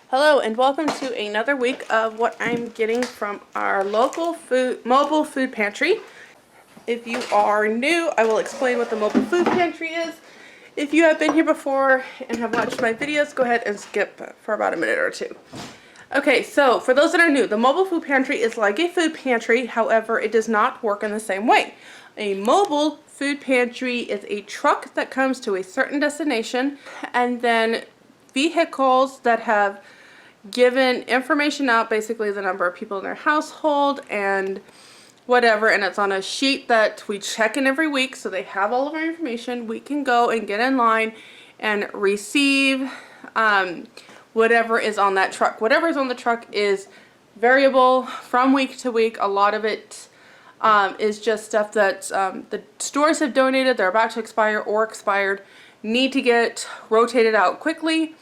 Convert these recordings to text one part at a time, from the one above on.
Hello and welcome to another week of what I'm getting from our local mobile food pantry. If you are new, I will explain what the mobile food pantry is. If you have been here before and have watched my videos, go ahead and skip for about a minute or two. Okay, so for those that are new, the mobile food pantry is like a food pantry, however, it does not work in the same way. A mobile food pantry is a truck that comes to a certain destination, and then vehicles that have given information out, basically the number of people in their household and whatever, and it's on a sheet that we check in every week, so they have all of our information. We can go and get in line and receive whatever is on that truck. Whatever is on the truck is variable from week to week. A lot of it is just stuff that the stores have donated, they're about to expire or expired, need to get rotated out quickly,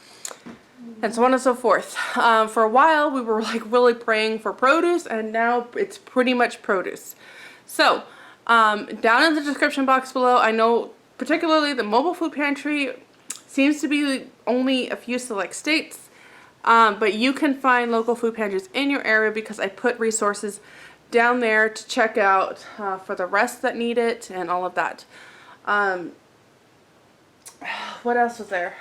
and so on and so forth. For a while we were like really praying for produce, and now it's pretty much produce. So down in the description box below, I know particularly the mobile food pantry seems to be only a few select states, but you can find local food pantries in your area because I put resources down there to check out for the rest that need it and all of that. What else was there?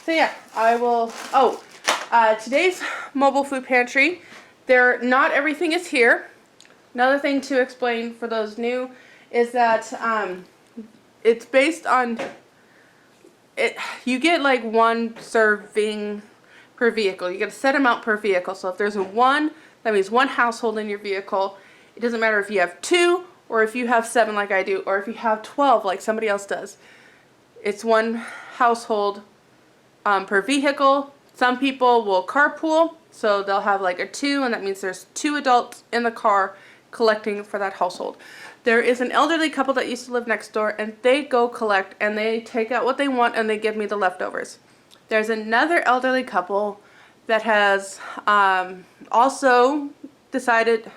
So yeah, I will, today's mobile food pantry, not everything is here. Another thing to explain for those new is that it's based on, you get like one serving per vehicle. You get a set amount per vehicle. So if there's one, that means one household in your vehicle. It doesn't matter if you have 2 or if you have 7 like I do, or if you have 12 like somebody else does. It's one household per vehicle. Some people will carpool, so they'll have like a 2, and that means there's 2 adults in the car collecting for that household. There is an elderly couple that used to live next door, and they go collect and they take out what they want and they give me the leftovers. There's another elderly couple that has also decided,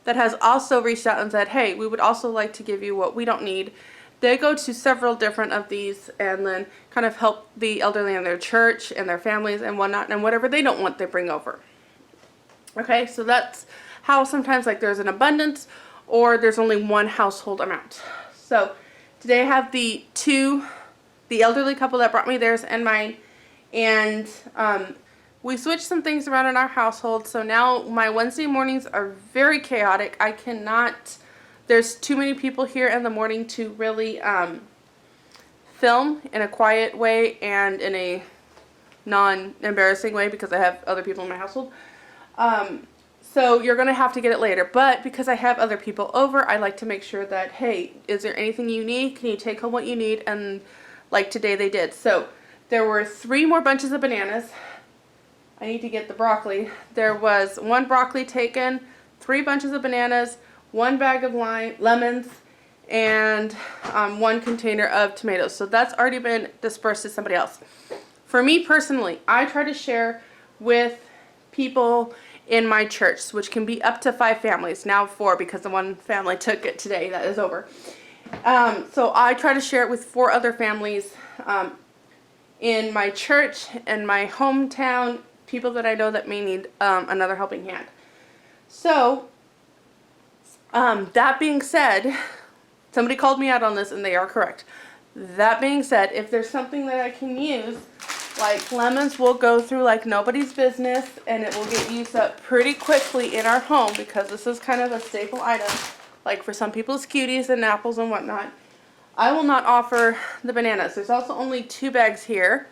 that has also reached out and said, hey, we would also like to give you what we don't need. They go to several different of these and then kind of help the elderly in their church and their families and whatnot, and whatever they don't want they bring over. Okay, so that's how sometimes like there's an abundance or there's only one household amount. So today I have the elderly couple that brought me theirs and mine, and we switched some things around in our household, so now my Wednesday mornings are very chaotic. There's too many people here in the morning to really film in a quiet way and in a non-embarrassing way because I have other people in my household. So you're going to have to get it later. But because I have other people over, I like to make sure that, hey, is there anything you need? Can you take home what you need? And like today they did. So there were 3 more bunches of bananas. I need to get the broccoli. There was 1 broccoli taken, 3 bunches of bananas, 1 bag of lemons, and 1 container of tomatoes. So that's already been dispersed to somebody else. For me personally, I try to share with people in my church, which can be up to 5 families. Now 4 because the one family took it today. That is over. So I try to share it with 4 other families in my church and my hometown, people that I know that may need another helping hand. So that being said, somebody called me out on this and they are correct. That being said, if there's something that I can use, like lemons will go through like nobody's business and it will get used up pretty quickly in our home because this is kind of a staple item, like for some people's cuties and apples and whatnot. I will not offer the bananas. There's also only 2 bags here.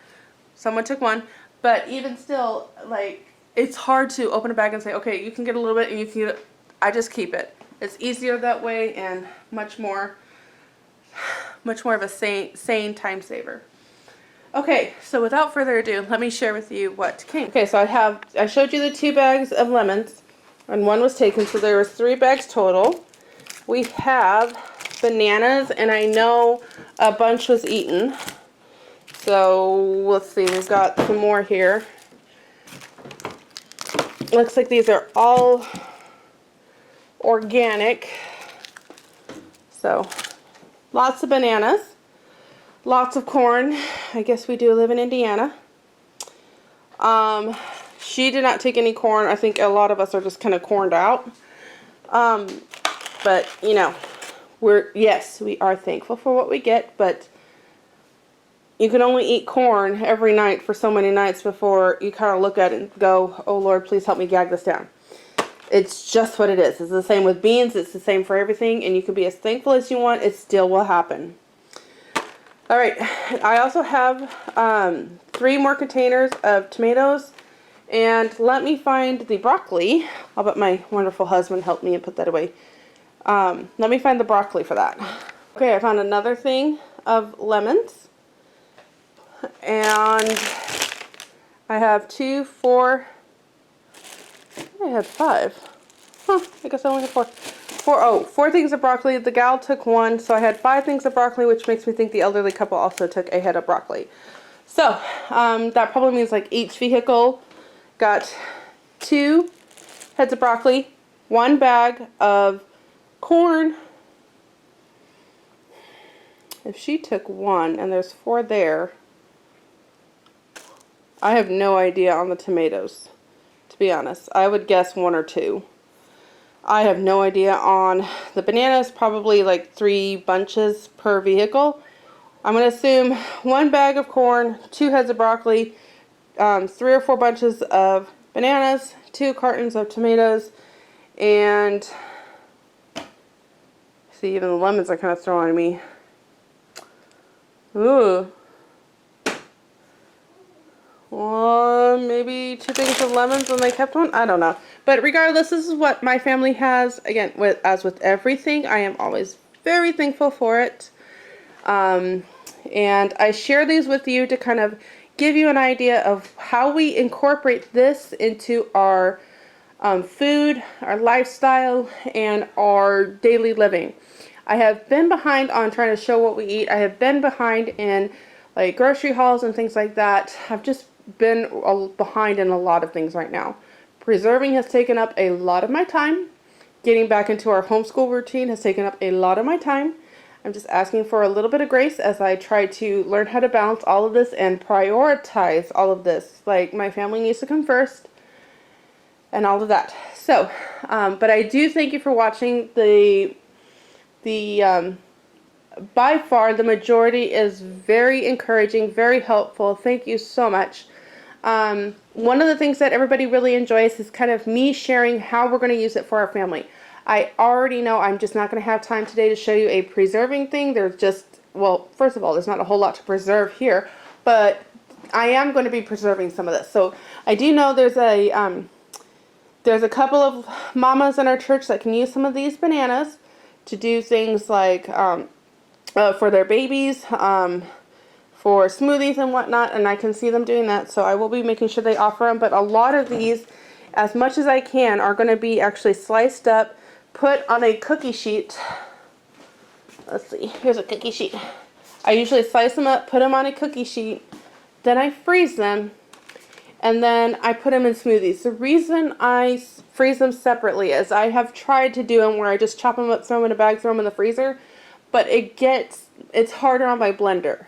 Someone took 1, but even still, like, it's hard to open a bag and say, okay, you can get a little bit and you can get it. I just keep it. It's easier that way and much more of a sane time saver. Okay, so without further ado, let me share with you what came. Okay, so I showed you the 2 bags of lemons, and 1 was taken, so there was 3 bags total. We have bananas, and I know a bunch was eaten. So let's see, we've got some more here. Looks like these are all organic. So lots of bananas, lots of corn. I guess we do live in Indiana. She did not take any corn. I think a lot of us are just kind of corned out. But, you know, yes, we are thankful for what we get, but you can only eat corn every night for so many nights before you kind of look at it and go, oh Lord, please help me gag this down. It's just what it is. It's the same with beans. It's the same for everything. And you can be as thankful as you want. It still will happen. All right. I also have 3 more containers of tomatoes. And let me find the broccoli. I'll bet my wonderful husband helped me and put that away. Let me find the broccoli for that. Okay, I found another thing of lemons. And I have 2, 4, I had 5. Huh, I guess I only had 4. 4 things of broccoli. The gal took 1, so I had 5 things of broccoli, which makes me think the elderly couple also took a head of broccoli. So, that probably means like each vehicle got 2 heads of broccoli, 1 bag of corn. If she took 1 and there's 4 there, I have no idea on the tomatoes, to be honest. I would guess 1 or 2. I have no idea on the bananas, probably like 3 bunches per vehicle. I'm going to assume 1 bag of corn, 2 heads of broccoli, 3 or 4 bunches of bananas, 2 cartons of tomatoes, and see, even the lemons are kind of throwing me. Ooh. Well, maybe 2 things of lemons and they kept 1. I don't know. But regardless, this is what my family has. Again, as with everything, I am always very thankful for it. And I share these with you to kind of give you an idea of how we incorporate this into our food, our lifestyle, and our daily living. I have been behind on trying to show what we eat. I have been behind in like grocery hauls and things like that. I've just been behind in a lot of things right now. Preserving has taken up a lot of my time. Getting back into our homeschool routine has taken up a lot of my time. I'm just asking for a little bit of grace as I try to learn how to balance all of this and prioritize all of this. Like, my family needs to come first and all of that. So, but I do thank you for watching. By far, the majority is very encouraging, very helpful. Thank you so much. One of the things that everybody really enjoys is kind of me sharing how we're going to use it for our family. I already know I'm just not going to have time today to show you a preserving thing. There's just, well, first of all, there's not a whole lot to preserve here, but I am going to be preserving some of this. So I do know there's a couple of mamas in our church that can use some of these bananas to do things like for their babies, for smoothies and whatnot, and I can see them doing that, so I will be making sure they offer them. But a lot of these, as much as I can, are going to be actually sliced up, put on a cookie sheet. Let's see, here's a cookie sheet. I usually slice them up, put them on a cookie sheet, then I freeze them, and then I put them in smoothies. The reason I freeze them separately is I have tried to do them where I just chop them up, throw them in a bag, throw them in the freezer, but it's harder on my blender.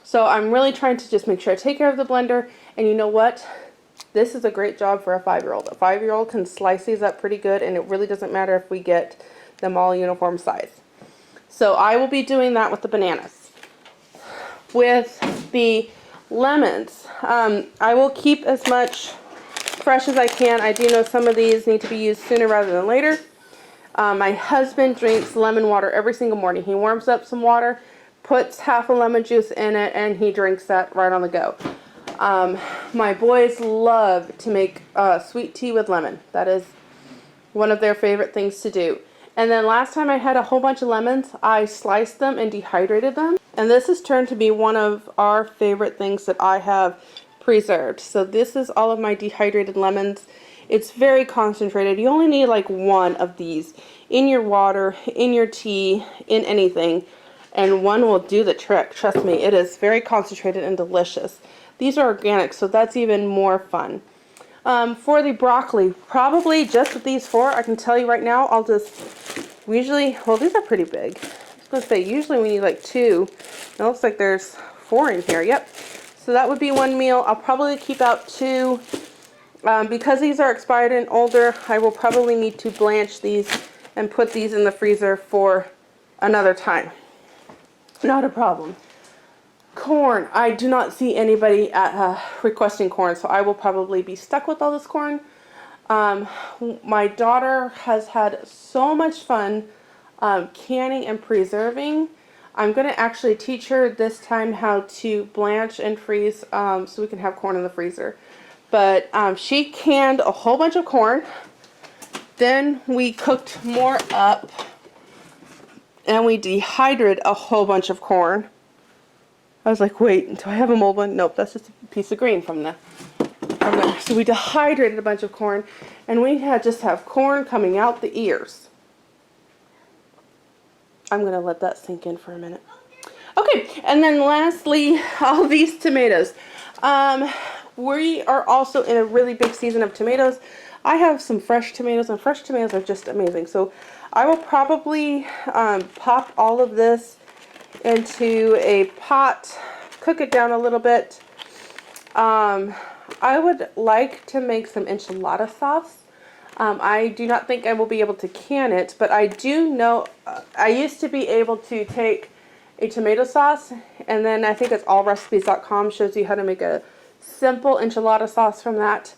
So I'm really trying to just make sure I take care of the blender. And you know what? This is a great job for a 5-year-old. A 5-year-old can slice these up pretty good, and it really doesn't matter if we get them all uniform size. So I will be doing that with the bananas. With the lemons, I will keep as much fresh as I can. I do know some of these need to be used sooner rather than later. My husband drinks lemon water every single morning. He warms up some water, puts half a lemon juice in it, and he drinks that right on the go. My boys love to make sweet tea with lemon. That is one of their favorite things to do. And then last time I had a whole bunch of lemons, I sliced them and dehydrated them. And this has turned to be one of our favorite things that I have preserved. So this is all of my dehydrated lemons. It's very concentrated. You only need like 1 of these in your water, in your tea, in anything. And 1 will do the trick. Trust me, it is very concentrated and delicious. These are organic, so that's even more fun. For the broccoli, probably just with these 4, I can tell you right now, I'll just usually, well, these are pretty big. I was going to say, usually we need like 2. It looks like there's 4 in here. Yep. So that would be one meal. I'll probably keep out 2. Because these are expired and older, I will probably need to blanch these and put these in the freezer for another time. Not a problem. Corn. I do not see anybody requesting corn, so I will probably be stuck with all this corn. My daughter has had so much fun canning and preserving. I'm going to actually teach her this time how to blanch and freeze so we can have corn in the freezer. But she canned a whole bunch of corn. Then we cooked more up and we dehydrated a whole bunch of corn. I was like, wait, do I have a mold one? Nope, that's just a piece of green from the. So we dehydrated a bunch of corn, and we had just have corn coming out the ears. I'm going to let that sink in for a minute. Okay, and then lastly, all these tomatoes. We are also in a really big season of tomatoes. I have some fresh tomatoes, and fresh tomatoes are just amazing. So I will probably pop all of this into a pot, cook it down a little bit. I would like to make some enchilada sauce. I do not think I will be able to can it, but I do know, I used to be able to take a tomato sauce, and then I think it's allrecipes.com shows you how to make a simple enchilada sauce from that.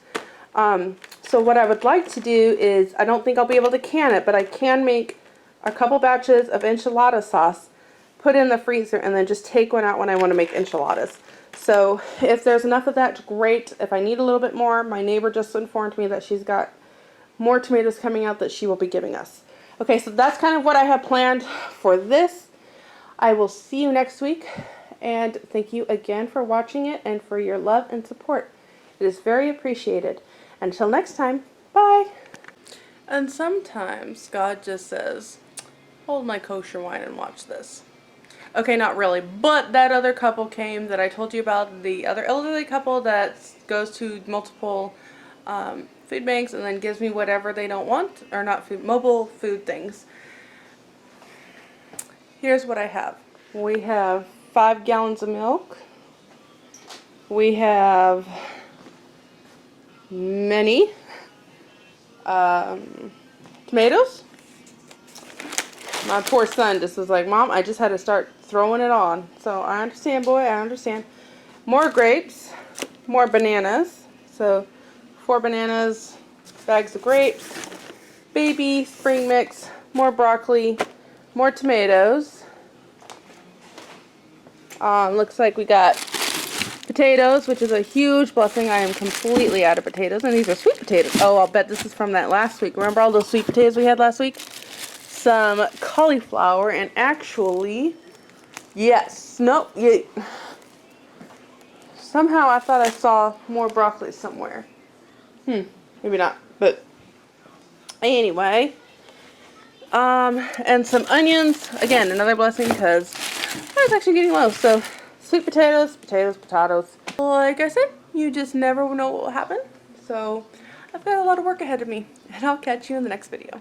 So what I would like to do is, I don't think I'll be able to can it, but I can make a couple batches of enchilada sauce, put it in the freezer, and then just take one out when I want to make enchiladas. So if there's enough of that, great. If I need a little bit more, my neighbor just informed me that she's got more tomatoes coming out that she will be giving us. Okay, so that's kind of what I have planned for this. I will see you next week, and thank you again for watching it and for your love and support. It is very appreciated. Until next time, bye. And sometimes God just says, hold my kosher wine and watch this. Okay, not really, but that other couple came that I told you about, the other elderly couple that goes to multiple food banks and then gives me whatever they don't want, or not food, mobile food things. Here's what I have. We have 5 gallons of milk. We have many tomatoes. My poor son just was like, Mom, I just had to start throwing it on. So I understand, boy, I understand. More grapes, more bananas. So 4 bananas, bags of grapes, baby spring mix, more broccoli, more tomatoes. Looks like we got potatoes, which is a huge blessing. I am completely out of potatoes, and these are sweet potatoes. Oh, I'll bet this is from that last week. Remember all those sweet potatoes we had last week? Some cauliflower, and actually, yes, nope, somehow I thought I saw more broccoli somewhere. Maybe not, but anyway, and some onions, again, another blessing because I was actually getting low. So sweet potatoes, potatoes. Like I said, you just never know what will happen. So I've got a lot of work ahead of me, and I'll catch you in the next video.